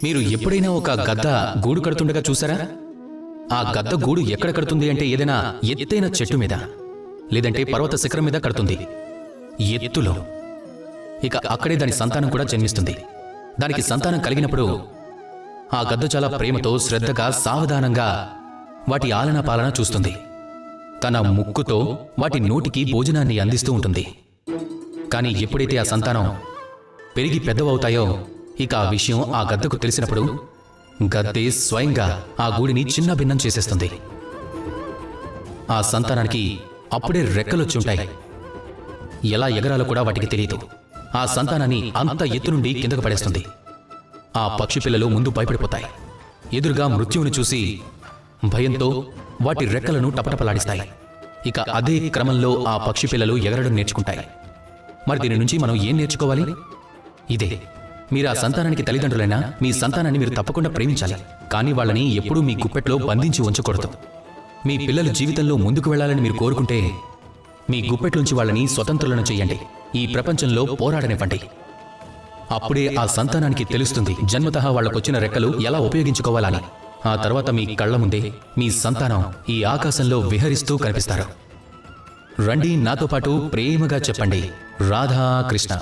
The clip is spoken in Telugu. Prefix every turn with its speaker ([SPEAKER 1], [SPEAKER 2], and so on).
[SPEAKER 1] మీరు ఎప్పుడైనా ఒక గద్ద గూడు కడుతుండగా చూసారా? ఆ గద్ద గూడు ఎక్కడ కడుతుంది అంటే ఏదైనా ఎత్తైన చెట్టు మీద, లేదంటే పర్వత శిఖరం మీద కడుతుంది, ఎత్తులో. ఇక అక్కడే దాని సంతానం కూడా జన్మిస్తుంది. దానికి సంతానం కలిగినప్పుడు ఆ గద్ద చాలా ప్రేమతో, శ్రద్ధగా, సావధానంగా వాటి ఆలనా పాలన చూస్తుంది. తన ముక్కుతో వాటి నోటికి భోజనాన్ని అందిస్తూ ఉంటుంది. కానీ ఎప్పుడైతే ఆ సంతానం పెరిగి పెద్దవవుతాయో, ఇక ఆ విషయం ఆ గద్దకు తెలిసినప్పుడు గద్దే స్వయంగా ఆ గూడిని చిన్న భిన్నం చేసేస్తుంది. ఆ సంతానానికి అప్పుడే రెక్కలొచ్చుంటాయి. ఎలా ఎగరాలో కూడా వాటికి తెలియదు. ఆ సంతానాన్ని అంత ఎత్తు నుండి కిందకు పడేస్తుంది. ఆ పక్షి పిల్లలు ముందు భయపడిపోతాయి. ఎదురుగా మృత్యువును చూసి భయంతో వాటి రెక్కలను టపటపలాడిస్తాయి. ఇక అదే క్రమంలో ఆ పక్షి పిల్లలు ఎగరడం నేర్చుకుంటాయి. మరి దీని నుంచి మనం ఏం నేర్చుకోవాలి? ఇదే, మీరు ఆ సంతానానికి తల్లిదండ్రులైనా మీ సంతానాన్ని మీరు తప్పకుండా ప్రేమించాలి. కానీ వాళ్ళని ఎప్పుడూ మీ గుప్పెట్లో బంధించి ఉంచకూడదు. మీ పిల్లలు జీవితంలో ముందుకు వెళ్లాలని మీరు కోరుకుంటే మీ గుప్పెట్లోంచి వాళ్ళని స్వతంత్రులను చెయ్యండి. ఈ ప్రపంచంలో పోరాడనివ్వండి. అప్పుడే ఆ సంతానానికి తెలుస్తుంది జన్మతః వాళ్లకొచ్చిన రెక్కలు ఎలా ఉపయోగించుకోవాలని. ఆ తర్వాత మీ కళ్ల ముందే మీ సంతానం ఈ ఆకాశంలో విహరిస్తూ కనిపిస్తారు. రండి, నాతో పాటు ప్రేమగా చెప్పండి, రాధాకృష్ణ.